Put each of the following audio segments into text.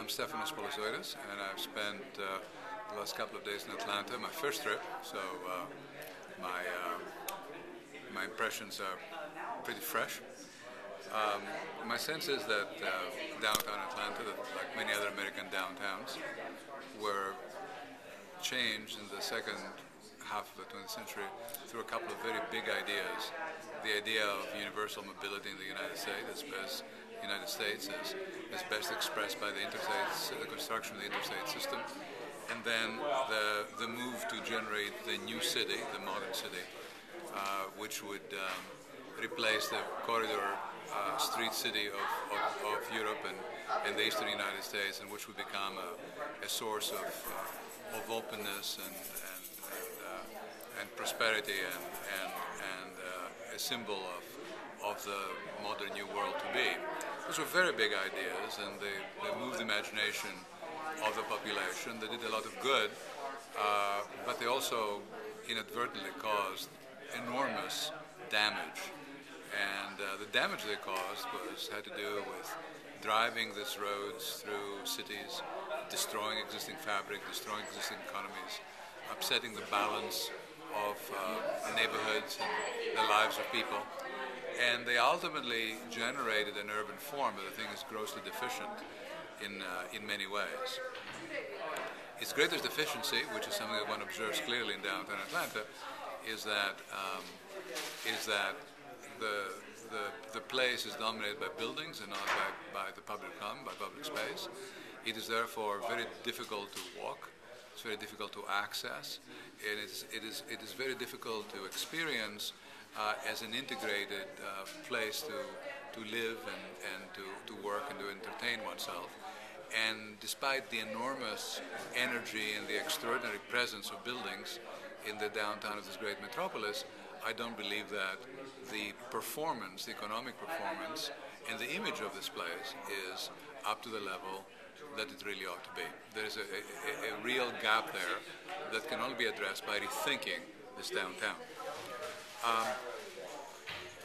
Stefanos Polyzoides, and I've spent the last couple of days in Atlanta, my first trip, so my impressions are pretty fresh. My sense is that downtown Atlanta, like many other American downtowns, were changed in the second half of the 20th century through a couple of very big ideas. The idea of universal mobility in the United States is best expressed by the interstates, the construction of the interstate system, and then the move to generate the new city, the modern city, which would replace the corridor street city of Europe and the eastern United States, and which would become a source of openness and prosperity and a symbol of the modern new world to be. Those were very big ideas, and they moved the imagination of the population. They did a lot of good, but they also inadvertently caused enormous damage. And the damage they caused had to do with driving these roads through cities, destroying existing fabric, destroying existing economies, upsetting the balance of neighborhoods and the lives of people. And they ultimately generated an urban form that I think is grossly deficient in many ways. Its greatest deficiency, which is something that one observes clearly in downtown Atlanta, is that the place is dominated by buildings and not by the public realm, by public space. It is therefore very difficult to walk. It's very difficult to access. It is very difficult to experience as an integrated place to live and to work and to entertain oneself. And despite the enormous energy and the extraordinary presence of buildings in the downtown of this great metropolis, I don't believe that the performance, the economic performance, and the image of this place is up to the level that it really ought to be. There is a real gap there that can only be addressed by rethinking this downtown.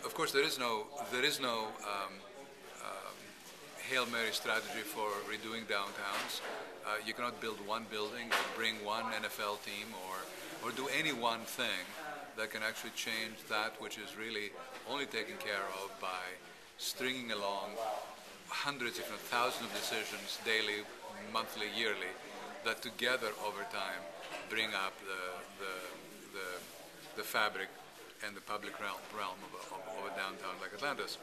Of course, there is no Hail Mary strategy for redoing downtowns. You cannot build one building or bring one NFL team or do any one thing that can actually change that which is really only taken care of by stringing along hundreds, if not thousands, of decisions daily, monthly, yearly, that together over time bring up the fabric and the public realm of a downtown like Atlanta's.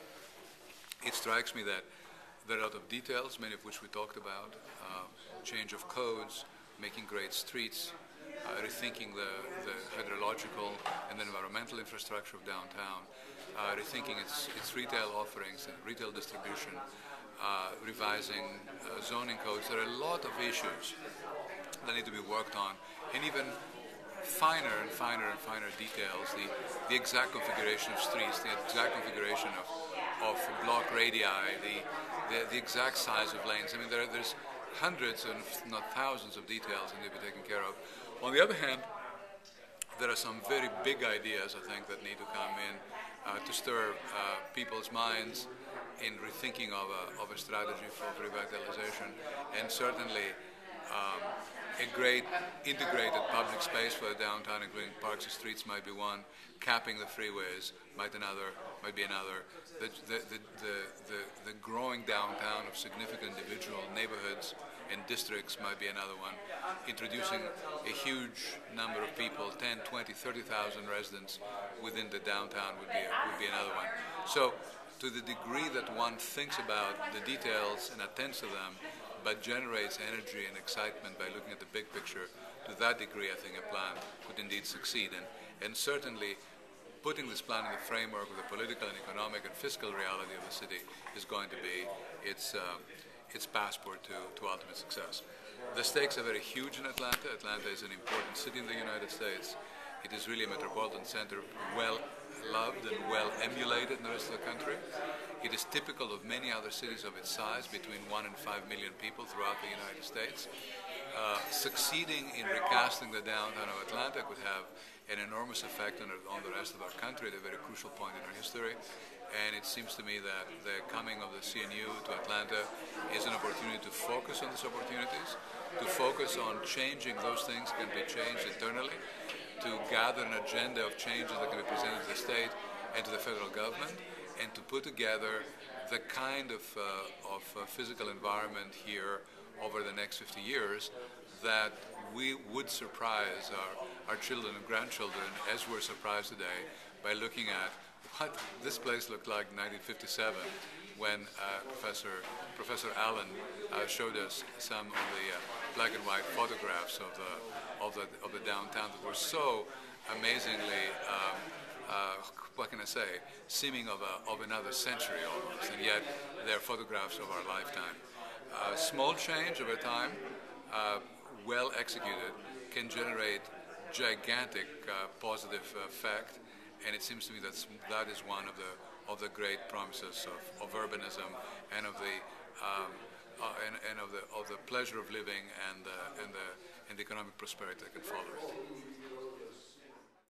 It strikes me that there are a lot of details, many of which we talked about, change of codes, making great streets, rethinking the hydrological and the environmental infrastructure of downtown, rethinking its retail offerings and retail distribution, revising zoning codes. There are a lot of issues that need to be worked on, and even finer and finer and finer details, the exact configuration of streets, the exact configuration of block radii, the exact size of lanes. I mean, there's hundreds and not thousands of details that need to be taken care of. On the other hand, there are some very big ideas, I think, that need to come in to stir people's minds in rethinking of a strategy for revitalization, and certainly a great integrated public space for the downtown, including parks and streets, might be one. Capping the freeways might be another. The growing downtown of significant individual neighborhoods and districts might be another one. Introducing a huge number of people, 10, 20, 30,000 residents within the downtown would be another one. So, to the degree that one thinks about the details and attends to them, but generates energy and excitement by looking at the big picture, to that degree I think a plan could indeed succeed. And certainly putting this plan in the framework of the political and economic and fiscal reality of the city is going to be its passport to ultimate success. The stakes are very huge in Atlanta. Atlanta is an important city in the United States. It is really a metropolitan center, well loved and well emulated in the rest of the country. It is typical of many other cities of its size, between 1 and 5 million people throughout the United States. Succeeding in recasting the downtown of Atlanta could have an enormous effect on the rest of our country at a very crucial point in our history. And it seems to me that the coming of the CNU to Atlanta is an opportunity to focus on these opportunities, to focus on changing those things that can be changed internally, to gather an agenda of changes that can be presented to the state and to the federal government, and to put together the kind of physical environment here over the next 50 years that we would surprise our children and grandchildren, as we're surprised today, by looking at what this place looked like in 1957 when Professor Allen showed us some of the black and white photographs of the downtown that were so amazingly, what can I say, seeming of another century almost, and yet they're photographs of our lifetime. Small change over time, well executed, can generate gigantic positive effect, and it seems to me that is one of the great promises of urbanism and of the pleasure of living and the economic prosperity that can follow it.